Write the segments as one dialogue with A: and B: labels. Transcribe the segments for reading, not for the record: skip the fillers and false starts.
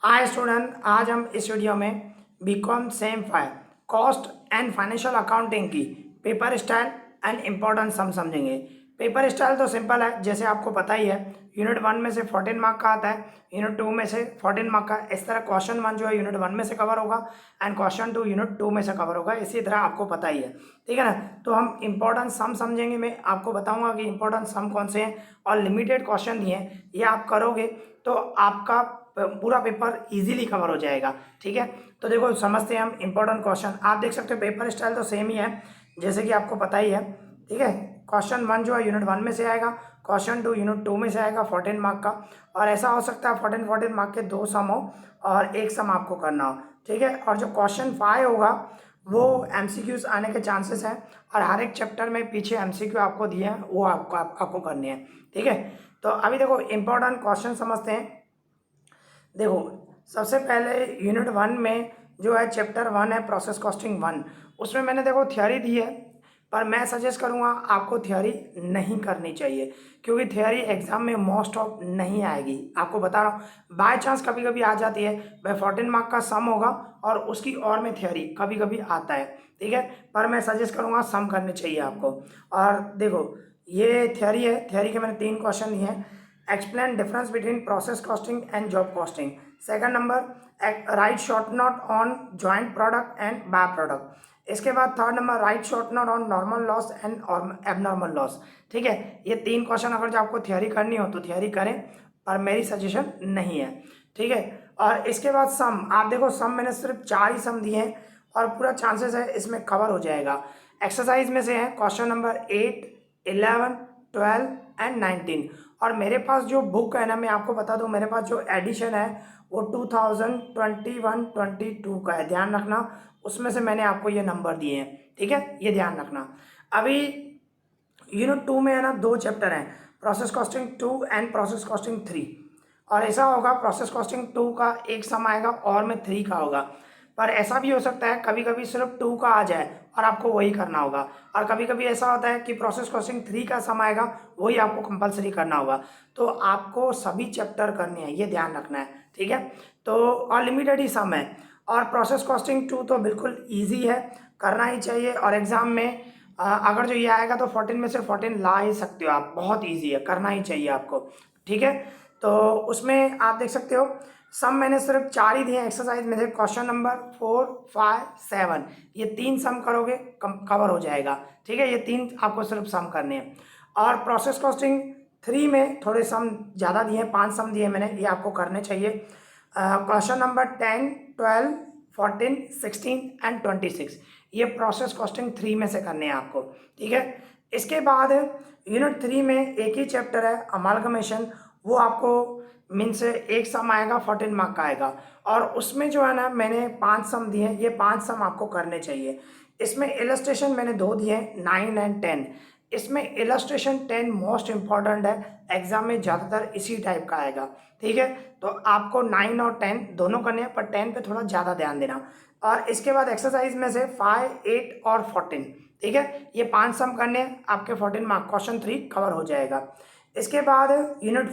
A: Hi student, आज हम इस वीडियो में BCom sem 5 cost and financial accounting की paper style and important sum समझेंगे। पेपर स्टाइल तो सिंपल है, जैसे आपको पता ही है। यूनिट 1 में से 14 मार्क का आता है, यूनिट 2 में से 14 मार्क का। इस तरह क्वेश्चन 1 जो है यूनिट 1 में से कवर होगा एंड क्वेश्चन 2 यूनिट 2 में से कवर होगा। इसी तरह आपको पता ही है, ठीक है ना। तो हम इंपॉर्टेंट सम समझेंगे। मैं आपको बताऊंगा कि इंपॉर्टेंट सम कौन से हैं और लिमिटेड क्वेश्चन दिए हैं, ये आप करोगे तो आपका पूरा पेपर इजीली कवर हो जाएगा, ठीक है। तो देखो समझते हैं हम इंपॉर्टेंट क्वेश्चन। आप देख सकते हो पेपर स्टाइल तो सेम ही है, जैसे कि आपको पता ही है, ठीक है। क्वेश्चन 1 जो है यूनिट 1 में से आएगा, क्वेश्चन 2 यूनिट 2 में से आएगा 14 मार्क का। और ऐसा हो सकता है 14 मार्क के 2 सम हो और एक सम आपको करना हो, ठीक है। और जो क्वेश्चन 5 होगा वो एमसीक्यूज आने के चांसेस हैं, और हर एक चैप्टर में पीछे एमसीक्यू आपको दिए हैं, वो आपको करने हैं, ठीक है। तो अभी देखो इंपॉर्टेंट क्वेश्चन समझते हैं। देखो सबसे पहले यूनिट 1 में जो है चैप्टर 1 है प्रोसेस कॉस्टिंग 1, उसमें मैंने देखो थियोरी दी है, पर मैं सजेस्ट करूँगा आपको थियोरी नहीं करनी चाहिए, क्योंकि थियोरी एग्जाम में मोस्ट ऑफ नहीं आएगी। आपको बता रहा हूँ, बाय चांस कभी कभी आ जाती है, वह 14 मार्क का सम होगा और उसकी और में थियोरी कभी कभी आता है, ठीक है। पर मैं सजेस्ट करूँगा सम करने चाहिए आपको। और देखो ये थियोरी है, थियोरी के मैंने 3 क्वेश्चन लिए हैं। Explain difference between process costing and job costing. Second number right short note on joint product and by product. इसके बाद third number right short note on normal loss and abnormal loss, ठीक है। ये 3 question अगर जो आपको theory करनी हो तो थियोरी करें, पर मेरी सजेशन नहीं है, ठीक है। और इसके बाद सम, आप देखो सम मैंने सिर्फ 4 ही सम दिए हैं और पूरा चांसेस है इसमें कवर हो जाएगा। एक्सरसाइज में से है क्वेश्चन नंबर 8, 11, 12 एंड 19। और मेरे पास जो बुक है ना, मैं आपको बता दूं, मेरे पास जो एडिशन है वो 2021-22 का है, ध्यान रखना। उसमें से मैंने आपको ये नंबर दिए हैं, ठीक है, ये ध्यान रखना। अभी यूनिट 2 में है ना 2 चैप्टर हैं, process costing 2 and process costing 3। और ऐसा होगा प्रोसेस कॉस्टिंग 2 का एक सम आएगा और में 3 का होगा। पर ऐसा भी हो सकता है कभी कभी सिर्फ 2 का आ जाए और आपको वही करना होगा, और कभी कभी ऐसा होता है कि प्रोसेस कॉस्टिंग 3 का सम आएगा, वही आपको कंपलसरी करना होगा। तो आपको सभी चैप्टर करने हैं, ये ध्यान रखना है, ठीक है। तो और लिमिटेड ही सम है, और प्रोसेस कॉस्टिंग 2 तो बिल्कुल ईजी है, करना ही चाहिए। और एग्जाम में अगर जो ये आएगा तो 14 में से 14 ला ही सकते हो आप, बहुत ईजी है, करना ही चाहिए आपको, ठीक है। तो उसमें आप देख सकते हो सम मैंने सिर्फ 4 ही दिए हैं एक्सरसाइज में से, क्वेश्चन नंबर 4, 5, 7। ये 3 सम करोगे कवर हो जाएगा, ठीक है। ये 3 आपको सिर्फ सम करने हैं। और प्रोसेस कॉस्टिंग 3 में थोड़े सम ज़्यादा दिए हैं, 5 सम दिए मैंने, ये आपको करने चाहिए। क्वेश्चन नंबर 10, 12, 14, 16 एंड 26, ये प्रोसेस कॉस्टिंग 3 में से करने हैं आपको, ठीक है। इसके बाद यूनिट 3 में एक ही चैप्टर है अमालगमेशन, वो आपको मीन्स एक सम आएगा 14 मार्क का आएगा, और उसमें जो है ना मैंने 5 सम दिए हैं, ये 5 सम आपको करने चाहिए। इसमें इलस्ट्रेशन मैंने 2 दिए हैं, 9 एंड 10। इसमें इलस्ट्रेशन 10 मोस्ट इंपॉर्टेंट है, एग्जाम में ज़्यादातर इसी टाइप का आएगा, ठीक है। तो आपको 9 और 10 दोनों करने हैं, पर 10 पे थोड़ा ज़्यादा ध्यान देना। और इसके बाद एक्सरसाइज में से 5, 8 और 14, ठीक है, ये 5 सम करने हैं, आपके 14 मार्क क्वेश्चन 3 कवर हो जाएगा। इसके बाद यूनिट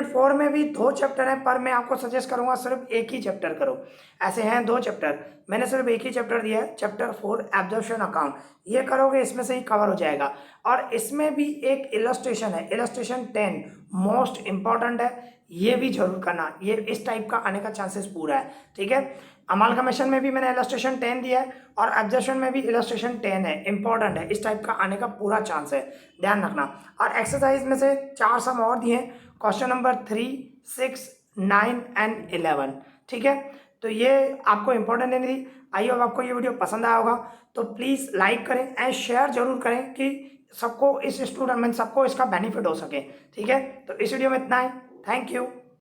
A: 4 में भी 2 चैप्टर हैं, पर मैं आपको सजेस्ट करूंगा सिर्फ एक ही चैप्टर करो। ऐसे हैं 2 चैप्टर, मैंने सिर्फ एक ही चैप्टर दिया है, चैप्टर 4 एब्जॉर्प्शन अकाउंट, ये करोगे इसमें से ही कवर हो जाएगा। और इसमें भी एक इलस्ट्रेशन है, इलस्ट्रेशन 10 मोस्ट इंपॉर्टेंट है, ये भी जरूर करना, ये इस टाइप का आने का चांसेस पूरा है, ठीक है। अमालगमेशन में भी मैंने इलस्ट्रेशन 10 दिया है, और एब्जॉर्प्शन में भी इलस्ट्रेशन 10 है, इंपॉर्टेंट है, इस टाइप का आने का पूरा चांस है, ध्यान रखना। और एक्सरसाइज में से 4 सम और दिए हैं, क्वेश्चन नंबर 3, 6, 9 एंड 11, ठीक है। तो ये आपको इंपॉर्टेंट नहीं थी। आई होप आपको ये वीडियो पसंद आया होगा, तो प्लीज़ लाइक करें एंड शेयर जरूर करें कि सबको इस स्टूडेंट में सबको इसका बेनिफिट हो सके, ठीक है। तो इस वीडियो में इतना ही, थैंक यू।